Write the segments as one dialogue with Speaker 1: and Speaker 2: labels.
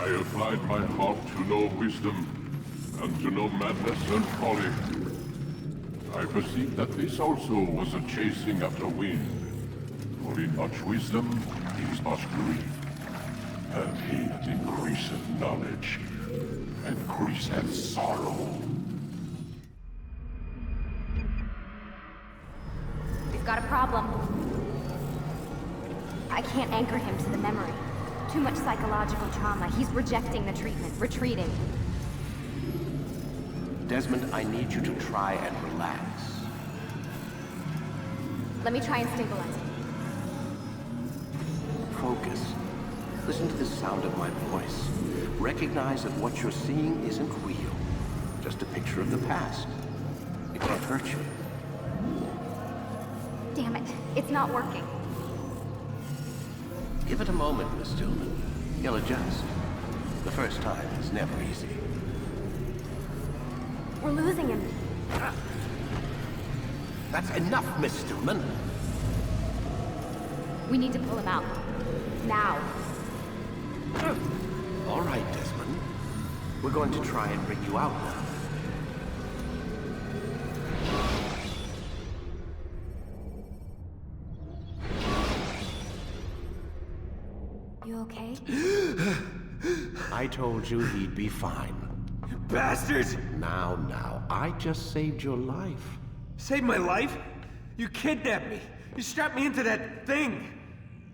Speaker 1: I applied my heart to know wisdom, and to know madness and folly. I perceived that this also was a chasing after wind. For in much wisdom is much grief, and he that increaseth knowledge increaseth sorrow.
Speaker 2: We've got a problem. I can't anchor him to the memory. Too much psychological trauma. He's rejecting the treatment, retreating.
Speaker 3: Desmond, I need you to try and relax.
Speaker 2: Let me try and stabilize him.
Speaker 3: Focus. Listen to the sound of my voice. Recognize that what you're seeing isn't real. Just a picture of the past. It won't hurt you.
Speaker 2: Damn it. It's not working.
Speaker 3: Give it a moment, Miss Stillman. He'll adjust. The first time is never easy.
Speaker 2: We're losing him.
Speaker 3: That's enough, Miss Stillman.
Speaker 2: We need to pull him out. Now.
Speaker 3: All right, Desmond. We're going to try and bring you out now.
Speaker 2: You okay?
Speaker 3: I told you he'd be fine.
Speaker 4: You bastards!
Speaker 3: Now, I just saved your life.
Speaker 4: Saved my life? You kidnapped me. You strapped me into that thing.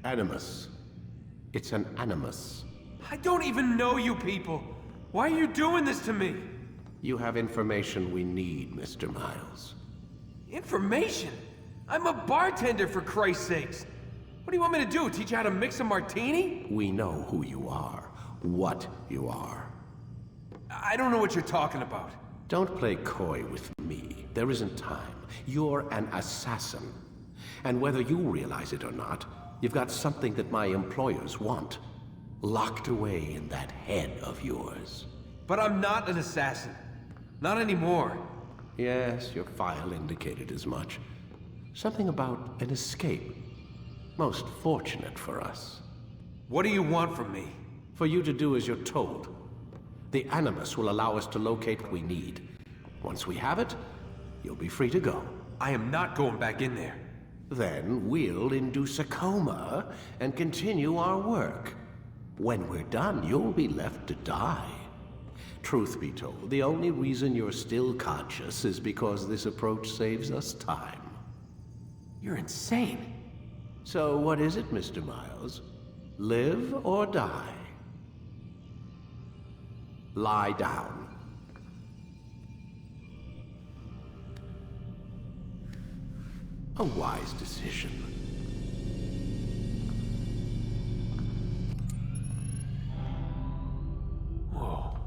Speaker 3: Animus. It's an animus.
Speaker 4: I don't even know you people. Why are you doing this to me?
Speaker 3: You have information we need, Mr. Miles.
Speaker 4: Information? I'm a bartender, for Christ's sakes. What do you want me to do? Teach you how to mix a martini?
Speaker 3: We know who you are. What you are.
Speaker 4: I don't know what you're talking about.
Speaker 3: Don't play coy with me. There isn't time. You're an assassin. And whether you realize it or not, you've got something that my employers want. Locked away in that head of yours.
Speaker 4: But I'm not an assassin. Not anymore.
Speaker 3: Yes, your file indicated as much. Something about an escape. Most fortunate for us.
Speaker 4: What do you want from me?
Speaker 3: For you to do as you're told. The Animus will allow us to locate what we need. Once we have it, you'll be free to go.
Speaker 4: I am not going back in there.
Speaker 3: Then we'll induce a coma and continue our work. When we're done, you'll be left to die. Truth be told, the only reason you're still conscious is because this approach saves us time.
Speaker 4: You're insane.
Speaker 3: So what is it, Mr. Miles? Live or die? Lie down. A wise decision.
Speaker 4: Whoa.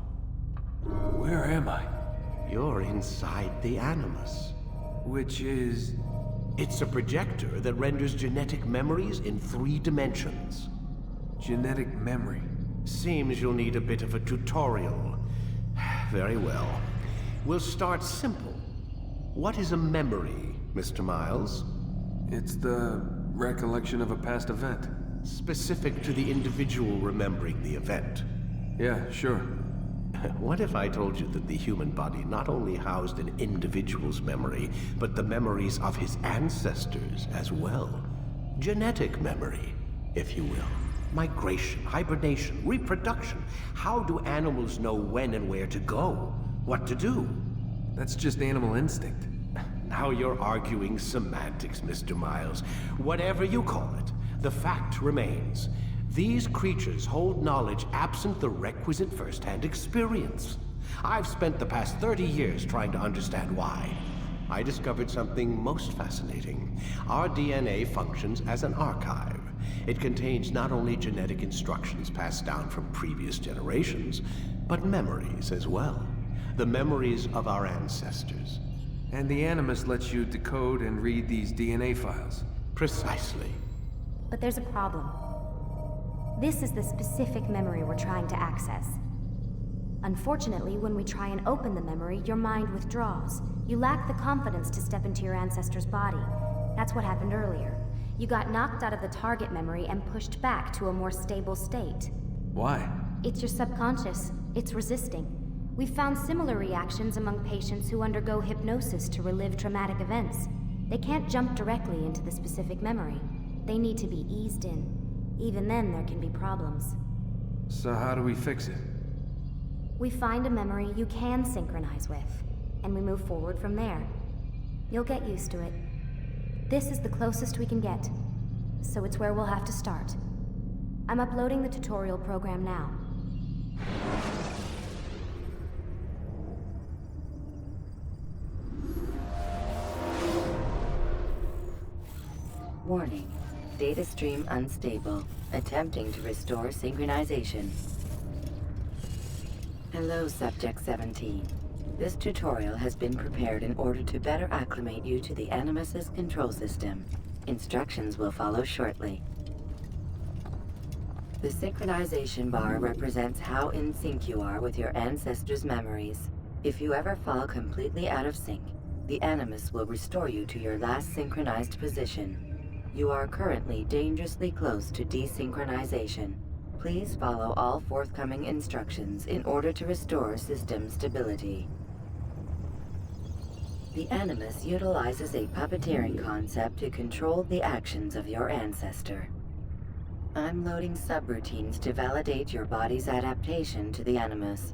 Speaker 4: Where am I?
Speaker 3: You're inside the Animus.
Speaker 4: Which is...
Speaker 3: It's a projector that renders genetic memories in 3 dimensions.
Speaker 4: genetic memory.
Speaker 3: Seems you'll need a bit of a tutorial. Very well. We'll start simple. What is a memory, Mr. Miles?
Speaker 4: It's the recollection of a past event.
Speaker 3: specific to the individual remembering the event.
Speaker 4: Yeah, sure.
Speaker 3: What if I told you that the human body not only housed an individual's memory, but the memories of his ancestors as well? Genetic memory, if you will. Migration, hibernation, reproduction. How do animals know when and where to go? What to do?
Speaker 4: That's just animal instinct.
Speaker 3: Now you're arguing semantics, Mr. Miles. Whatever you call it, the fact remains. These creatures hold knowledge absent the requisite first-hand experience. I've spent the past 30 years trying to understand why. I discovered something most fascinating. Our DNA functions as an archive. It contains not only genetic instructions passed down from previous generations, but memories as well. The memories of our ancestors.
Speaker 4: And the Animus lets you decode and read these DNA files.
Speaker 3: Precisely.
Speaker 2: But there's a problem. This is the specific memory we're trying to access. Unfortunately, when we try and open the memory, your mind withdraws. You lack the confidence to step into your ancestor's body. That's what happened earlier. You got knocked out of the target memory and pushed back to a more stable state.
Speaker 4: Why?
Speaker 2: It's your subconscious. It's resisting. We've found similar reactions among patients who undergo hypnosis to relive traumatic events. They can't jump directly into the specific memory. They need to be eased in. Even then, there can be problems.
Speaker 4: So how do we fix it?
Speaker 2: We find a memory you can synchronize with, and we move forward from there. You'll get used to it. This is the closest we can get, so it's where we'll have to start. I'm uploading the tutorial program now.
Speaker 5: Warning. Data stream unstable. Attempting to restore synchronization. Hello, Subject 17. This tutorial has been prepared in order to better acclimate you to the Animus's control system. Instructions will follow shortly. The synchronization bar represents how in sync you are with your ancestors' memories. If you ever fall completely out of sync, the Animus will restore you to your last synchronized position. You are currently dangerously close to desynchronization. Please follow all forthcoming instructions in order to restore system stability. The Animus utilizes a puppeteering concept to control the actions of your ancestor. I'm loading subroutines to validate your body's adaptation to the Animus.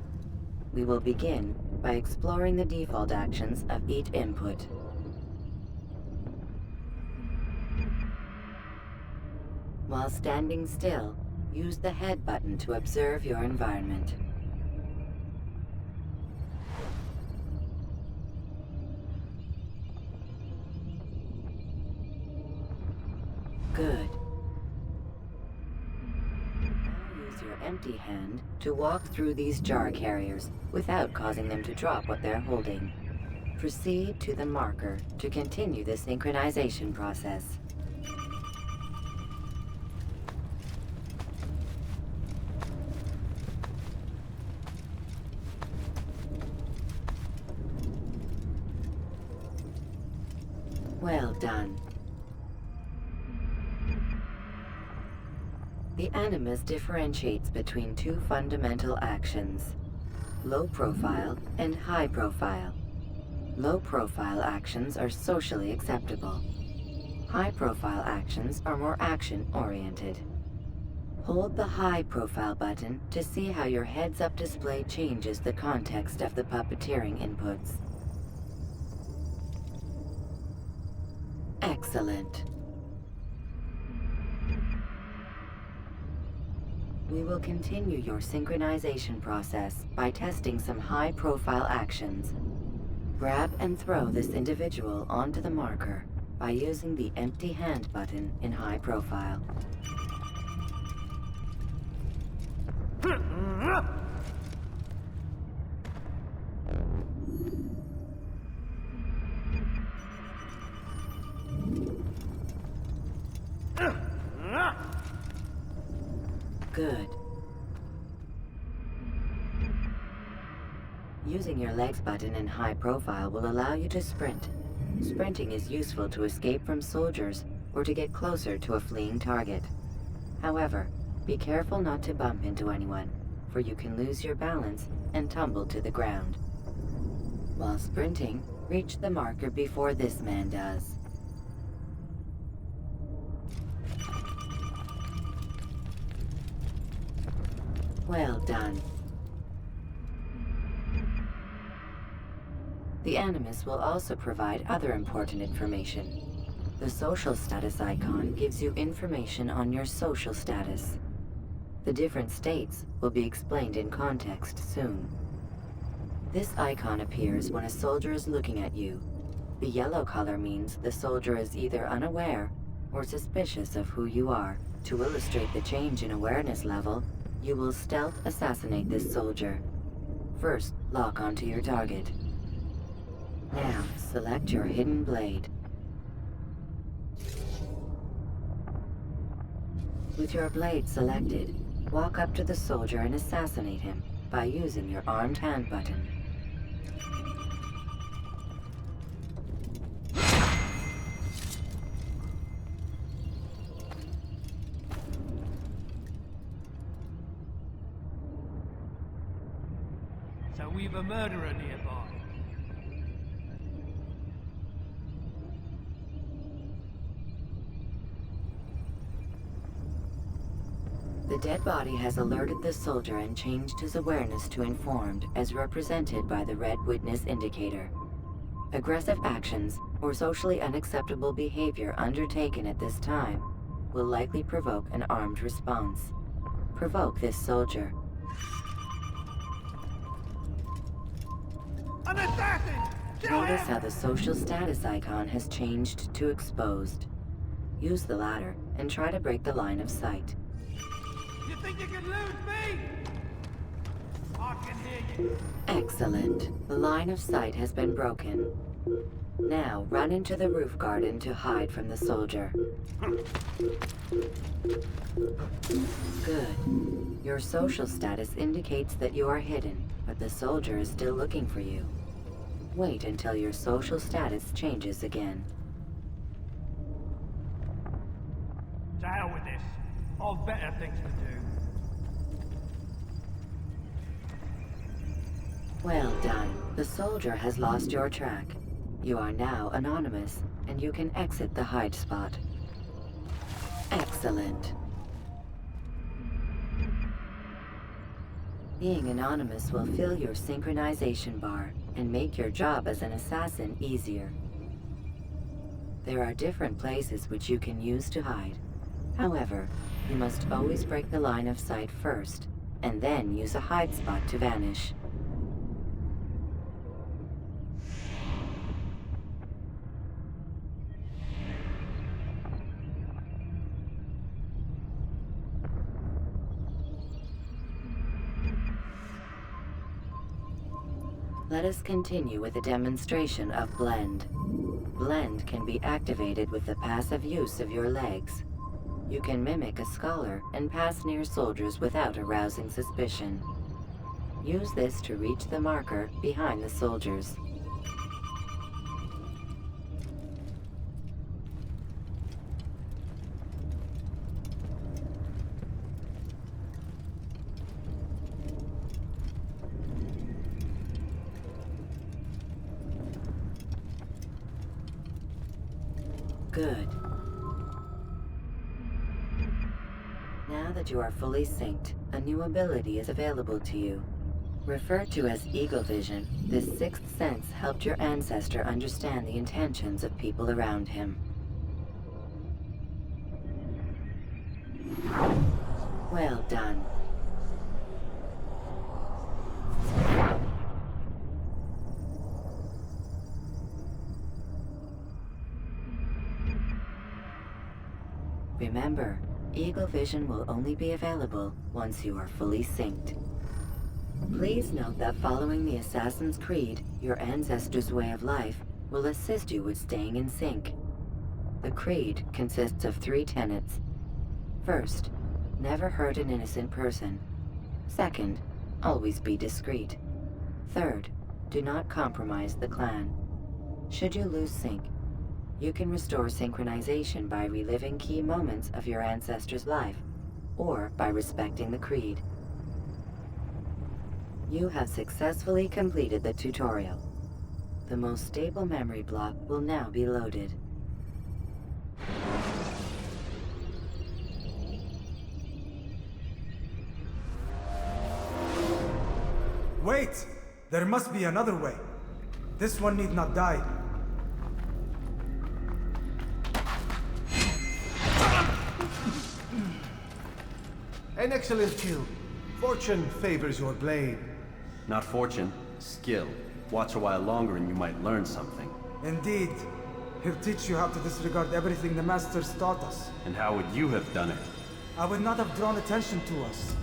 Speaker 5: We will begin by exploring the default actions of each input. While standing still, use the head button to observe your environment. Good. Now use your empty hand to walk through these jar carriers without causing them to drop what they're holding. Proceed to the marker to continue the synchronization process. Well done. The Animus differentiates between two fundamental actions: low profile and high profile. Low profile actions are socially acceptable. High profile actions are more action-oriented. Hold the high profile button to see how your heads-up display changes the context of the puppeteering inputs. Excellent. We will continue your synchronization process by testing some high-profile actions. Grab and throw this individual onto the marker by using the empty hand button in high profile. Good. Using your legs button in high profile will allow you to sprint. Sprinting is useful to escape from soldiers or to get closer to a fleeing target. However, be careful not to bump into anyone, for you can lose your balance and tumble to the ground. While sprinting, reach the marker before this man does. Well done. The Animus will also provide other important information. The social status icon gives you information on your social status. The different states will be explained in context soon. This icon appears when a soldier is looking at you. The yellow color means the soldier is either unaware or suspicious of who you are. To illustrate the change in awareness level, you will stealth assassinate this soldier. First, lock onto your target. Now, select your hidden blade. With your blade selected, walk up to the soldier and assassinate him by using your armed hand button.
Speaker 6: So we've a murderer nearby.
Speaker 5: The dead body has alerted the soldier and changed his awareness to informed, as represented by the red witness indicator. Aggressive actions or socially unacceptable behavior undertaken at this time will likely provoke an armed response. Provoke this soldier.
Speaker 6: An assassin! Kill
Speaker 5: Notice
Speaker 6: him!
Speaker 5: how the social status icon has changed to exposed. Use the ladder and try to break the line of sight.
Speaker 6: You think you can lose me? I can hear you.
Speaker 5: Excellent. The line of sight has been broken. Now, run into the roof garden to hide from the soldier. Good. Your social status indicates that you are hidden, but the soldier is still looking for you. Wait until your social status changes again.
Speaker 6: To hell with this. I've better things to do.
Speaker 5: Well done. The soldier has lost your track. You are now anonymous, and you can exit the hide spot. Excellent. Being anonymous will fill your synchronization bar and make your job as an assassin easier. There are different places which you can use to hide. However, you must always break the line of sight first, and then use a hide spot to vanish. Let us continue with a demonstration of Blend. Blend can be activated with the passive use of your legs. You can mimic a scholar and pass near soldiers without arousing suspicion. Use this to reach the marker behind the soldiers. Good. Now that you are fully synced, a new ability is available to you. Referred to as Eagle Vision, this sixth sense helped your ancestor understand the intentions of people around him. Well done. Remember, Eagle Vision will only be available once you are fully synced. Please note that following the Assassin's Creed, your ancestor's way of life will assist you with staying in sync. The Creed consists of 3 tenets. First, never hurt an innocent person. Second, always be discreet. Third, do not compromise the clan. Should you lose sync, you can restore synchronization by reliving key moments of your ancestor's life or by respecting the creed. You have successfully completed the tutorial. The most stable memory block will now be loaded.
Speaker 7: Wait! There must be another way. This one need not die.
Speaker 8: An excellent kill. Fortune favors your blade.
Speaker 9: Not fortune, skill. Watch a while longer and you might learn something.
Speaker 7: Indeed. He'll teach you how to disregard everything the Masters taught us.
Speaker 9: And how would you have done it?
Speaker 7: I would not have drawn attention to us.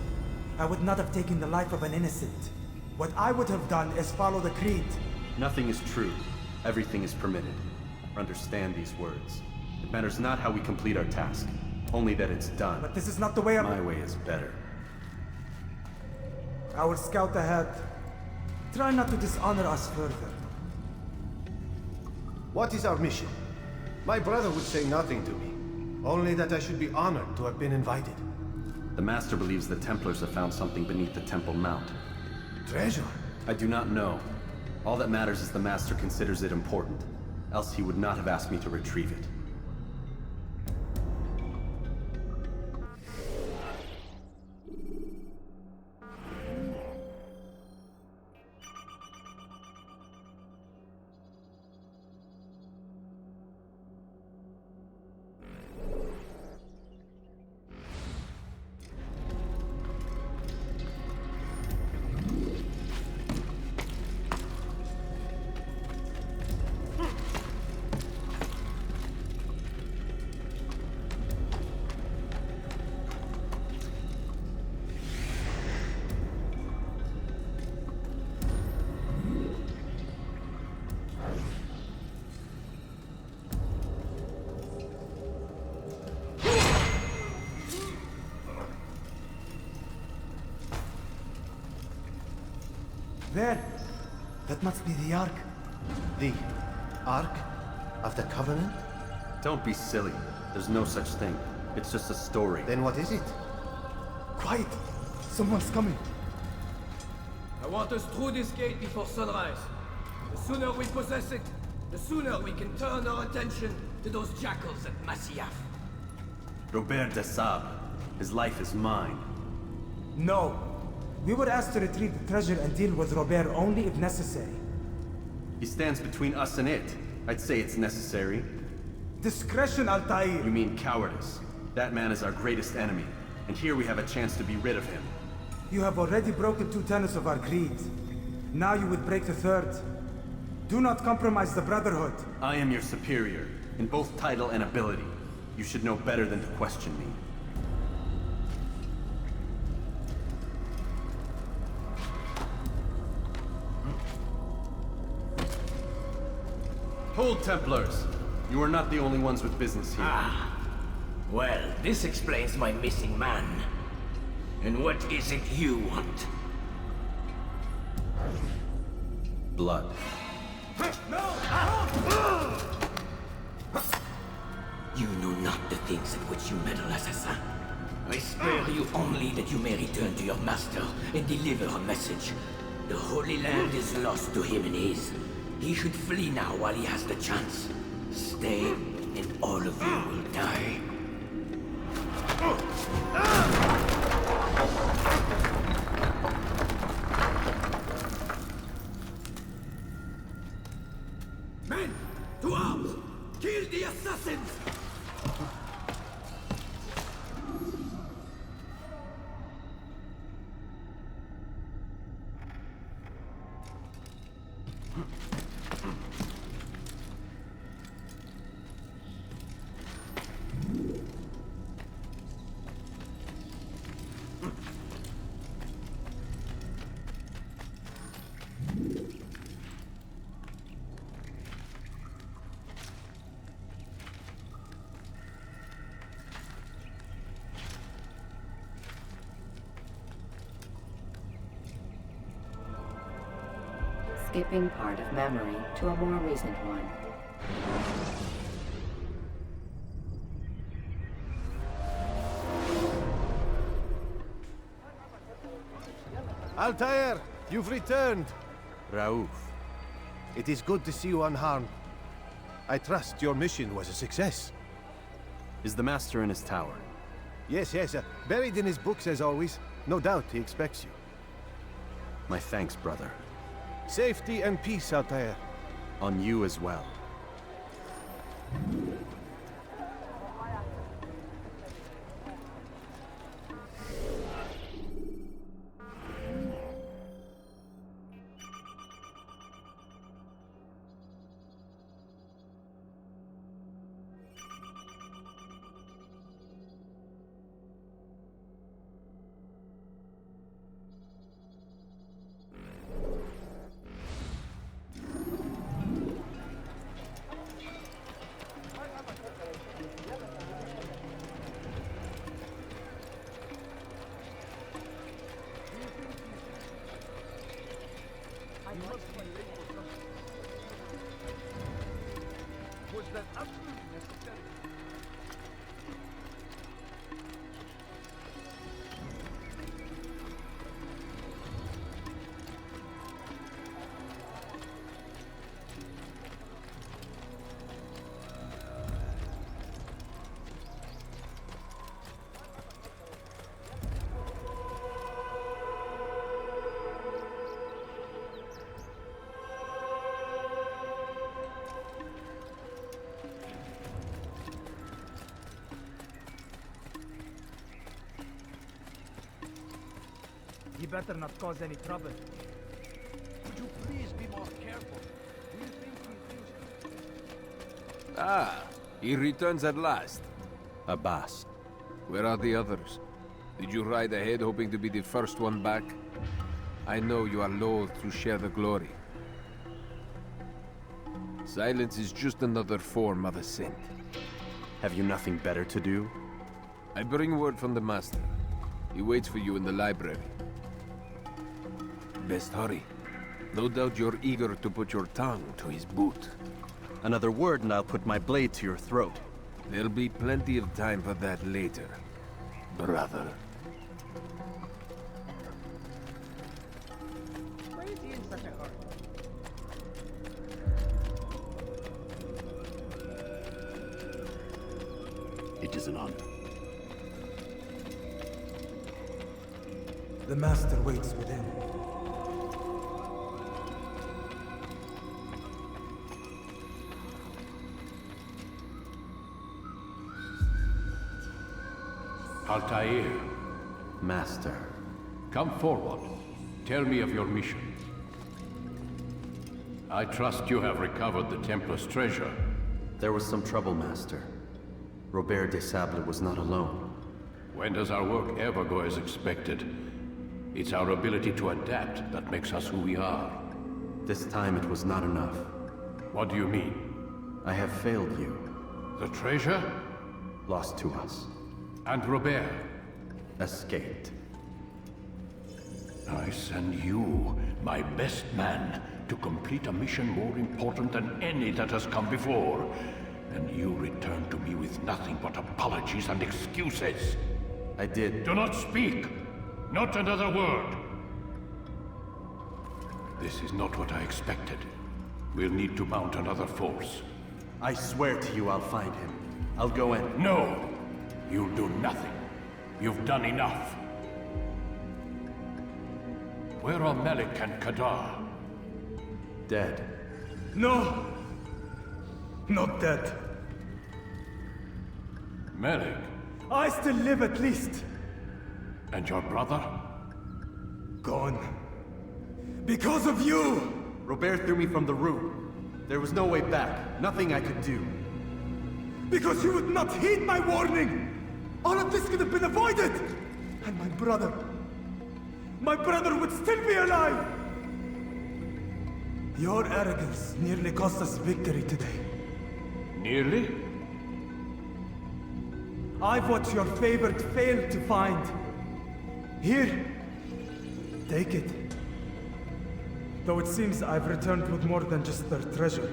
Speaker 7: I would not have taken the life of an innocent. What I would have done is follow the creed.
Speaker 9: Nothing is true. Everything is permitted. Understand these words. It matters not how we complete our task, only that it's done.
Speaker 7: But this is not the way
Speaker 9: My way is better.
Speaker 7: I will scout ahead. Try not to dishonor us further.
Speaker 8: What is our mission? My brother would say nothing to me. Only that I should be honored to have been invited.
Speaker 9: The Master believes the Templars have found something beneath the Temple Mount.
Speaker 8: Treasure?
Speaker 9: I do not know. All that matters is the Master considers it important. Else he would not have asked me to retrieve it.
Speaker 7: There! That must be the Ark.
Speaker 8: The Ark of the Covenant?
Speaker 9: Don't be silly. There's no such thing. It's just a story.
Speaker 8: Then what is it?
Speaker 7: Quiet! Someone's coming.
Speaker 6: I want us through this gate before sunrise. The sooner we possess it, the sooner we can turn our attention to those jackals at Masyaf.
Speaker 9: Robert de Sable. His life is mine.
Speaker 7: No. We were asked to retrieve the treasure and deal with Robert only if necessary.
Speaker 9: He stands between us and it. I'd say it's necessary.
Speaker 7: Discretion, Altaïr!
Speaker 9: You mean cowardice. That man is our greatest enemy, and here we have a chance to be rid of him.
Speaker 7: You have already broken 2 tenets of our creed. Now you would break the 3rd. Do not compromise the Brotherhood.
Speaker 9: I am your superior, in both title and ability. You should know better than to question me. Hold, Templars! You are not the only ones with business here.
Speaker 10: Well, this explains my missing man. And what is it you want?
Speaker 9: Blood.
Speaker 10: You know not the things in which you meddle, assassin. I spare you only that you may return to your master and deliver a message. The Holy Land is lost to him and his. He should flee now while he has the chance. Stay, and all of you will die.
Speaker 6: Men, to arms! Kill the assassins!
Speaker 5: Skipping part of memory to a more recent one.
Speaker 8: Altaïr, you've returned.
Speaker 9: Raouf.
Speaker 8: It is good to see you unharmed. I trust your mission was a success.
Speaker 9: Is the Master in his tower?
Speaker 8: Yes, buried in his books as always. No doubt he expects you.
Speaker 9: My thanks, brother.
Speaker 8: Safety and peace, Altaïr.
Speaker 9: On you as well.
Speaker 7: You better not cause any trouble.
Speaker 10: Would you please be more careful? Do you think he
Speaker 4: Ah, he returns at last.
Speaker 9: Abbas.
Speaker 4: Where are the others? Did you ride ahead hoping to be the first one back? I know you are loath to share the glory. Silence is just another form of assent.
Speaker 9: Have you nothing better to do?
Speaker 4: I bring word from the Master. He waits for you in the library. Best hurry. No doubt you're eager to put your tongue to his boot.
Speaker 9: Another word and I'll put my blade to your throat.
Speaker 4: There'll be plenty of time for that later, brother.
Speaker 10: Why is he in such a hurry?
Speaker 3: It is an honor.
Speaker 7: The Master waits within.
Speaker 11: Altaïr,
Speaker 9: Master.
Speaker 11: come forward. Tell me of your mission. I trust you have recovered the Templar's treasure.
Speaker 9: There was some trouble, Master. Robert de Sable was not alone.
Speaker 11: When does our work ever go as expected? It's our ability to adapt that makes us who we are.
Speaker 9: This time it was not enough.
Speaker 11: What do you mean?
Speaker 9: I have failed you.
Speaker 11: The treasure?
Speaker 9: Lost to us.
Speaker 11: And Robert?
Speaker 9: Escaped.
Speaker 11: I send you, my best man, to complete a mission more important than any that has come before. And you return to me with nothing but apologies and excuses.
Speaker 9: I did.
Speaker 11: Do not speak! Not another word! This is not what I expected. We'll need to mount another force.
Speaker 9: I swear to you I'll find him. I'll go in.
Speaker 11: No! You'll do nothing. You've done enough. Where are Malik and Kadar?
Speaker 9: Dead.
Speaker 7: No! Not dead.
Speaker 11: Malik?
Speaker 7: I still live at least.
Speaker 11: And your brother?
Speaker 7: Gone. Because of you!
Speaker 9: Robert threw me from the room. There was no way back. Nothing I could do.
Speaker 7: Because you would not heed my warning! All of this could have been avoided! And my brother would still be alive! Your arrogance nearly cost us victory today.
Speaker 11: Nearly?
Speaker 7: I've what your favored failed to find. Here, take it. Though it seems I've returned with more than just their treasure.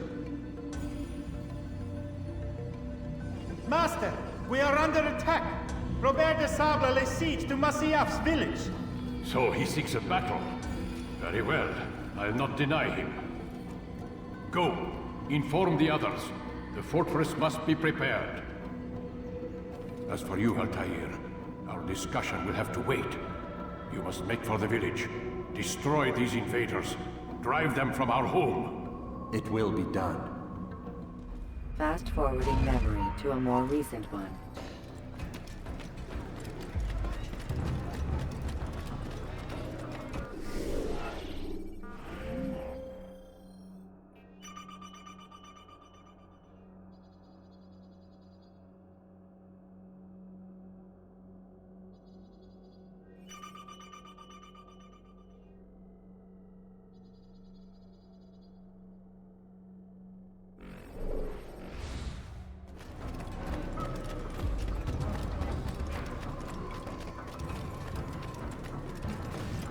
Speaker 12: Master, we are under attack. Robert de Sable lays siege to Masyaf's village.
Speaker 11: So he seeks a battle. Very well. I'll not deny him. Go. Inform the others. The fortress must be prepared. As for you, Altaïr, our discussion will have to wait. You must make for the village. Destroy these invaders. Drive them from our home.
Speaker 9: It will be done.
Speaker 5: Fast-forwarding memory to a more recent one.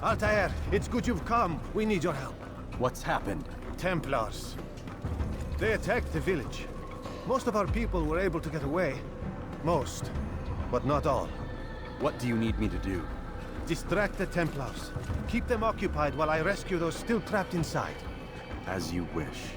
Speaker 8: Altaïr, it's good you've come. We need your help.
Speaker 9: What's happened?
Speaker 8: Templars. They attacked the village. Most of our people were able to get away. Most, but not all.
Speaker 9: What do you need me to do?
Speaker 8: Distract the Templars. Keep them occupied while I rescue those still trapped inside.
Speaker 9: As you wish.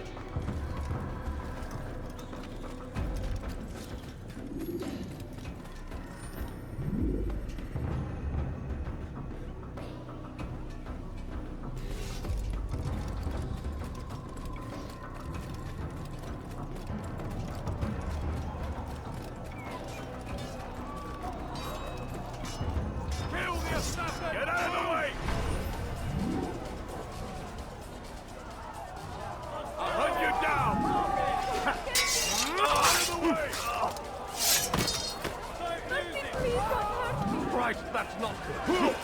Speaker 11: Get out of the way! I'll hunt you down! Out of the way! Right, that's not good.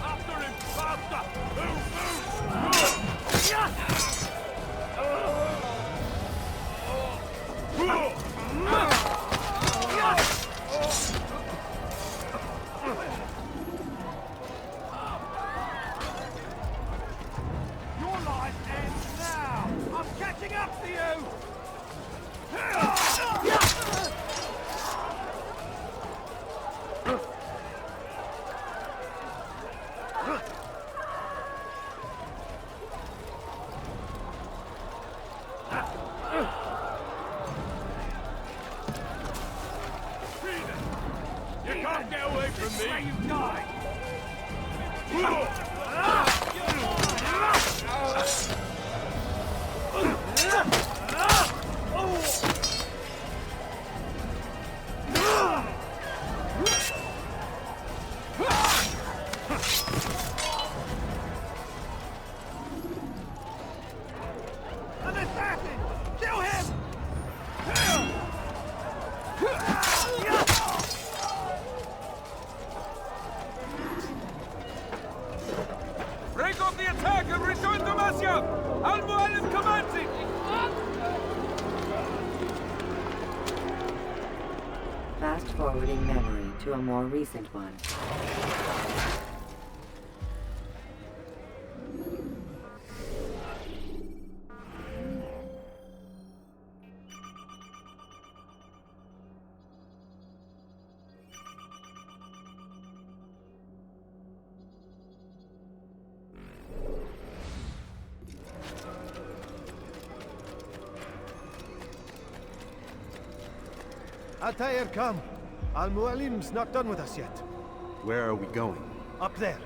Speaker 11: After him, faster! Move, move! Your life ends now! I'm catching up to you! You can't get away from me! You die! An assassin! Kill him! Break off the attack and return to Masya! Al-Mu'allim commands it!
Speaker 5: Fast-forwarding memory to a more recent one.
Speaker 8: Altaïr, come. Al-Mu'allim's not done with us yet.
Speaker 9: Where are we going?
Speaker 8: Up there.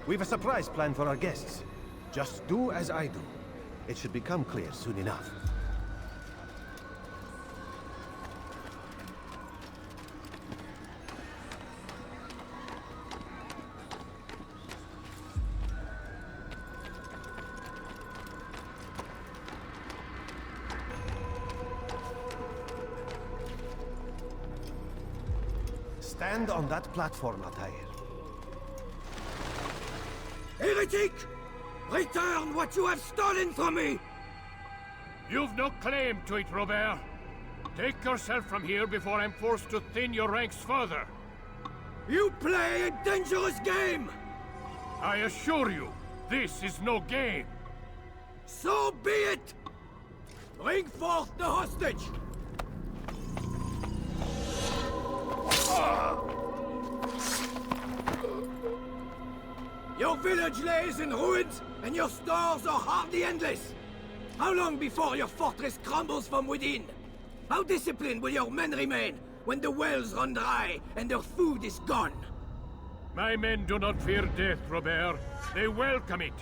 Speaker 8: We've a surprise plan for our guests. Just do as I do. It should become clear soon enough. Stand on that platform, Altaïr.
Speaker 6: Heretic! Return what you have stolen from me!
Speaker 11: You've no claim to it, Robert. Take yourself from here before I'm forced to thin your ranks further.
Speaker 6: You play a dangerous game!
Speaker 11: I assure you, this is no game.
Speaker 6: So be it! Bring forth the hostage! Your village lays in ruins, and your stores are hardly endless. How long before your fortress crumbles from within? How disciplined will your men remain when the wells run dry and their food is gone?
Speaker 11: My men do not fear death, Robert. They welcome it,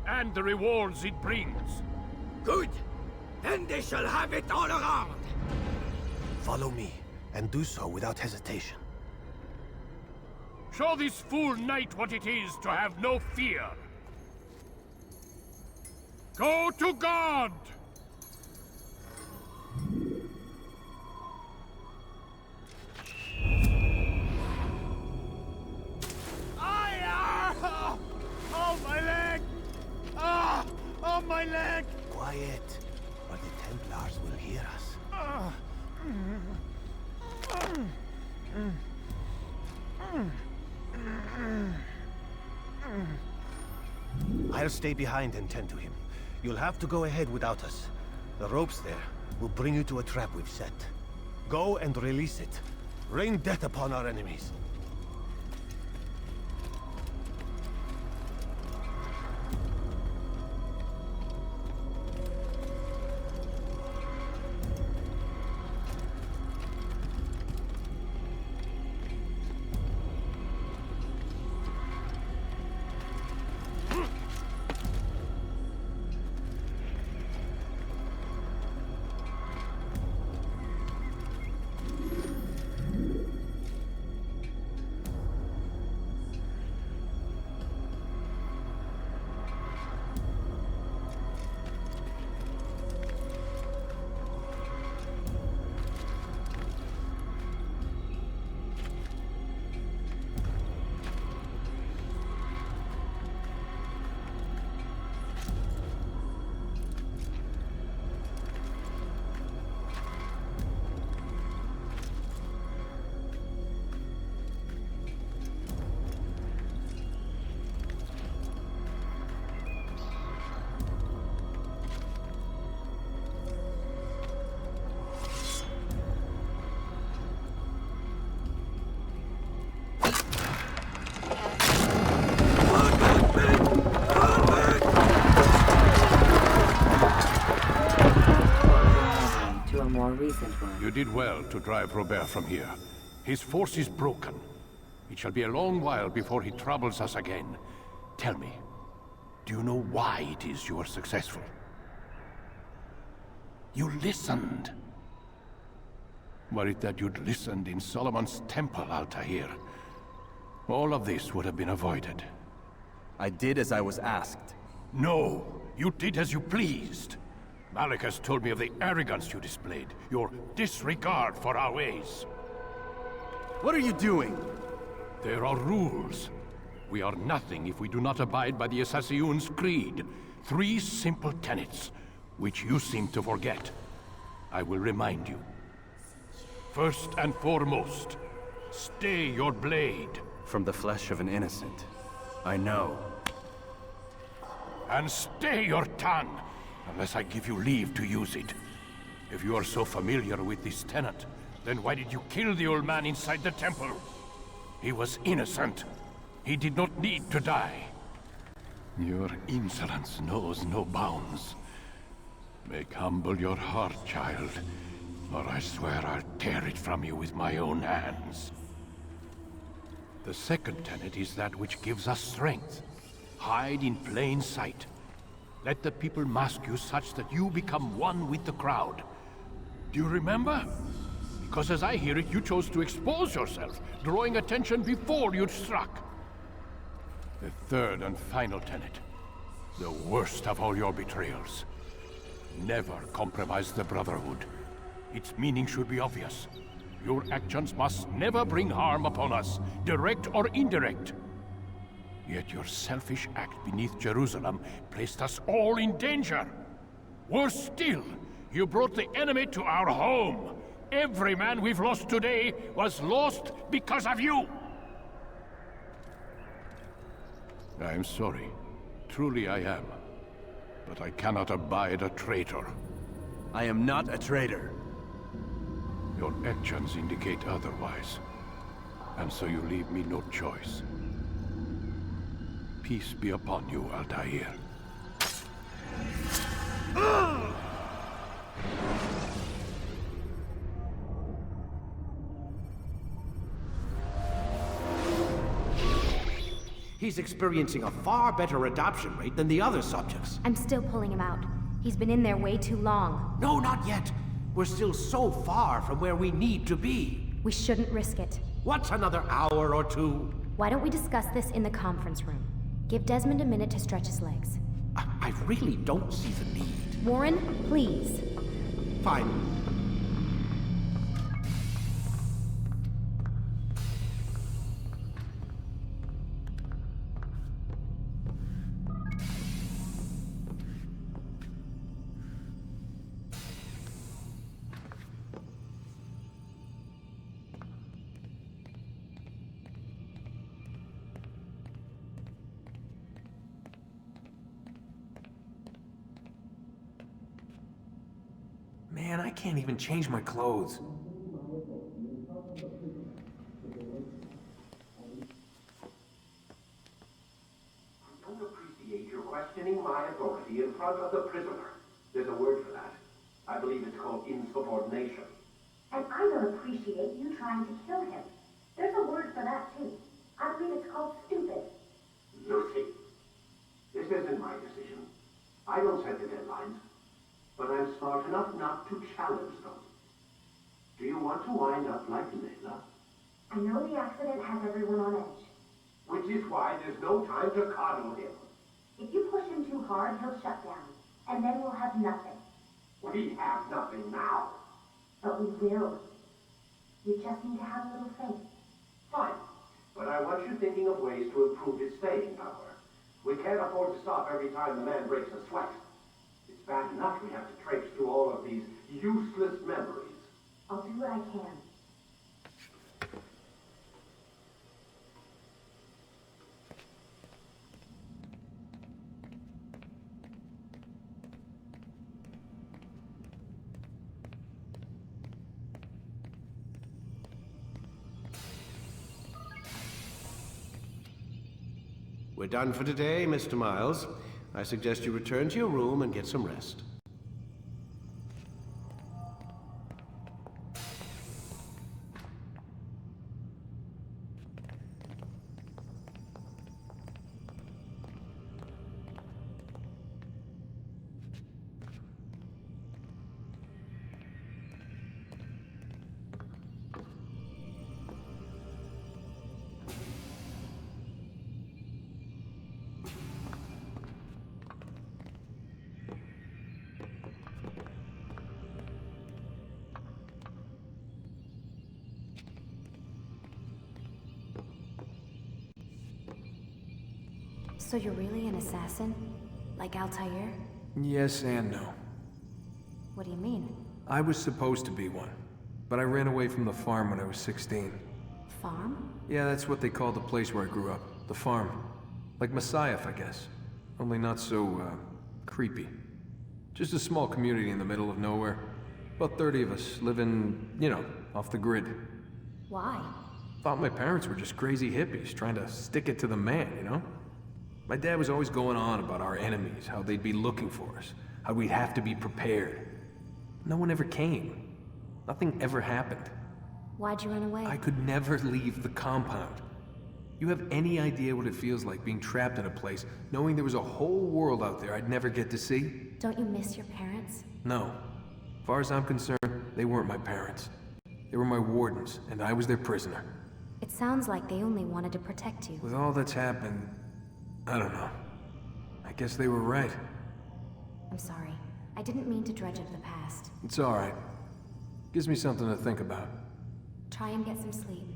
Speaker 11: and the rewards it brings.
Speaker 6: Good. Then they shall have it all around.
Speaker 8: Follow me, and do so without hesitation.
Speaker 11: Show this fool knight what it is to have no fear. Go to God!
Speaker 8: Oh, my leg! Ah! Oh, my leg! Quiet, or the Templars will hear us. I'll stay behind and tend to him. You'll have to go ahead without us. The ropes there will bring you to a trap we've set. Go and release it. Rain death upon our enemies.
Speaker 11: You did well to drive Robert from here. His force is broken. It shall be a long while before he troubles us again. Tell me, do you know why it is you are successful? You listened. Were it that you'd listened in Solomon's temple, Altaïr, all of this would have been avoided.
Speaker 9: I did as I was asked.
Speaker 11: No, you did as you pleased. Malik has told me of the arrogance you displayed, your disregard for our ways.
Speaker 9: What are you doing?
Speaker 11: There are rules. We are nothing if we do not abide by the Assassin's creed. 3 simple tenets, which you seem to forget. I will remind you. First and foremost, stay your blade.
Speaker 9: From the flesh of an innocent. I know.
Speaker 11: And stay your tongue, unless I give you leave to use it. If you are so familiar with this tenet, then why did you kill the old man inside the temple? He was innocent. He did not need to die. Your insolence knows no bounds. Make humble your heart, child, or I swear I'll tear it from you with my own hands. The second tenet is that which gives us strength. Hide in plain sight. Let the people mask you such that you become one with the crowd. Do you remember? Because as I hear it, you chose to expose yourself, drawing attention before you'd struck. The third and final tenet. The worst of all your betrayals. Never compromise the Brotherhood. Its meaning should be obvious. Your actions must never bring harm upon us, direct or indirect. Yet your selfish act beneath Jerusalem placed us all in danger. Worse still, you brought the enemy to our home. Every man we've lost today was lost because of you. I'm sorry. Truly I am. but I cannot abide a traitor.
Speaker 8: I am not a traitor.
Speaker 11: Your actions indicate otherwise, and so you leave me no choice. Peace be upon you, Altaïr.
Speaker 3: He's experiencing a far better adoption rate than the other subjects.
Speaker 2: I'm still pulling him out. He's been in there way too long.
Speaker 3: No, not yet. We're still so far from where we need to be.
Speaker 2: We shouldn't risk it.
Speaker 3: What's another hour or two?
Speaker 2: Why don't we discuss this in the conference room? Give Desmond a minute to stretch his legs.
Speaker 3: I really don't see the need.
Speaker 2: Warren, please.
Speaker 3: Fine.
Speaker 4: Man, I can't even change my clothes.
Speaker 12: I don't appreciate your questioning my authority in front of the prisoner. There's a word for that. I believe it's called insubordination.
Speaker 13: And I don't appreciate you trying to kill him. There's a word for that, too. I believe it's called stupid.
Speaker 12: Lucy, this isn't my decision. I don't set the deadlines. But I'm smart enough not to challenge them. Do you want to wind up like Layla?
Speaker 13: I know the accident has everyone on edge.
Speaker 12: Which is why there's no time to coddle him.
Speaker 13: If you push him too hard, he'll shut down. And then we'll have nothing.
Speaker 12: We have nothing now.
Speaker 13: But we will. You just need to have a little faith.
Speaker 12: Fine. But I want you thinking of ways to improve his staying power. We can't afford to stop every time the man breaks a sweat. It's bad enough we have to traipse through all of these useless memories.
Speaker 13: I'll do what I can.
Speaker 3: We're done for today, Mr. Miles. I suggest you return to your room and get some rest.
Speaker 2: So you're really an assassin? Like Altaïr?
Speaker 4: Yes and no.
Speaker 2: What do you mean?
Speaker 4: I was supposed to be one, but I ran away from the farm when I was 16.
Speaker 2: Farm?
Speaker 4: Yeah, that's what they called the place where I grew up. The farm. Like Messiah, I guess. Only not so, creepy. Just a small community in the middle of nowhere. About 30 of us, living, you know, off the grid.
Speaker 2: Why?
Speaker 4: Thought my parents were just crazy hippies, trying to stick it to the man, you know? My dad was always going on about our enemies, how they'd be looking for us, how we'd have to be prepared. No one ever came. Nothing ever happened.
Speaker 2: Why'd you run away?
Speaker 4: I could never leave the compound. You have any idea what it feels like being trapped in a place, knowing there was a whole world out there I'd never get to see?
Speaker 2: Don't you miss your parents?
Speaker 4: No. As far as I'm concerned, they weren't my parents. They were my wardens, and I was their prisoner.
Speaker 2: It sounds like they only wanted to protect you.
Speaker 4: With all that's happened, I don't know. I guess they were right.
Speaker 2: I'm sorry. I didn't mean to dredge up the past.
Speaker 4: It's all right. Gives me something to think about.
Speaker 2: Try and get some sleep.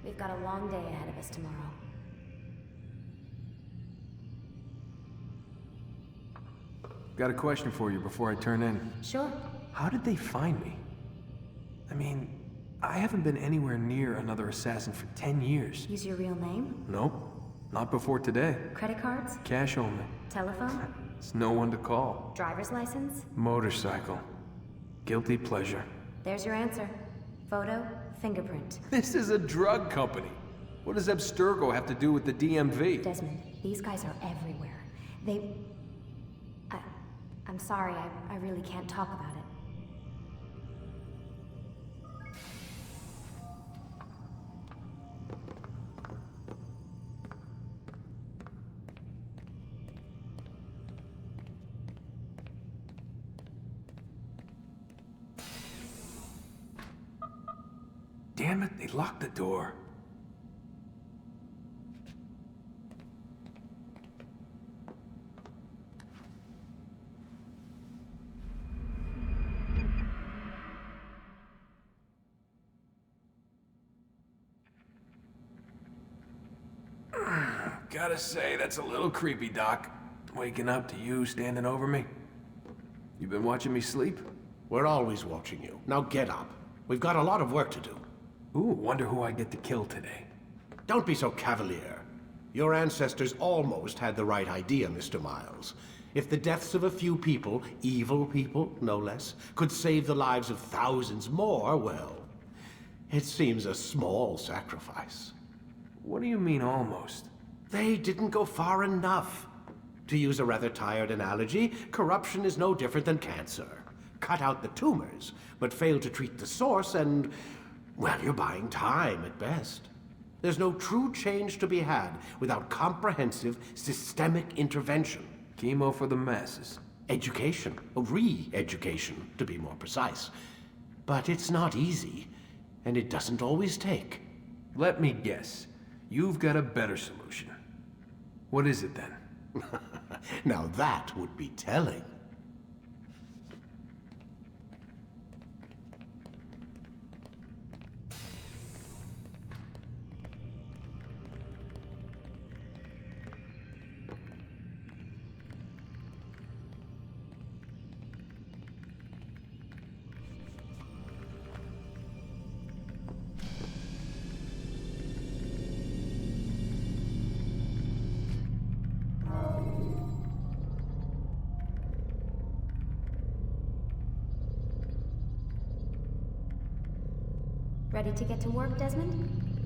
Speaker 2: We've got a long day ahead of us tomorrow.
Speaker 4: Got a question for you before I turn in.
Speaker 2: Sure.
Speaker 4: How did they find me? I mean, I haven't been anywhere near another assassin for 10 years.
Speaker 2: Use your real name?
Speaker 4: Nope. Not before today.
Speaker 2: Credit cards?
Speaker 4: Cash only.
Speaker 2: Telephone?
Speaker 4: It's no one to call.
Speaker 2: Driver's license?
Speaker 4: Motorcycle. Guilty pleasure.
Speaker 2: There's your answer. Photo, fingerprint.
Speaker 4: This is a drug company. What does Abstergo have to do with the DMV?
Speaker 2: Desmond, these guys are everywhere. I'm sorry, I really can't talk about it.
Speaker 4: Damn it, they locked the door. Gotta say, that's a little creepy, Doc. Waking up to you standing over me. You been watching me sleep?
Speaker 3: We're always watching you. Now get up. We've got a lot of work to do.
Speaker 4: Ooh, wonder who I get to kill today.
Speaker 3: Don't be so cavalier. Your ancestors almost had the right idea, Mr. Miles. If the deaths of a few people, evil people, no less, could save the lives of thousands more, well, it seems a small sacrifice.
Speaker 4: What do you mean, almost?
Speaker 3: They didn't go far enough. To use a rather tired analogy, corruption is no different than cancer. Cut out the tumors, but fail to treat the source and, well, you're buying time at best. There's no true change to be had without comprehensive, systemic intervention.
Speaker 4: Chemo for the masses.
Speaker 3: Education, re-education, to be more precise. But it's not easy, and it doesn't always take.
Speaker 4: Let me guess. You've got a better solution. What is it then?
Speaker 3: Now that would be telling.
Speaker 2: Ready to get to work, Desmond?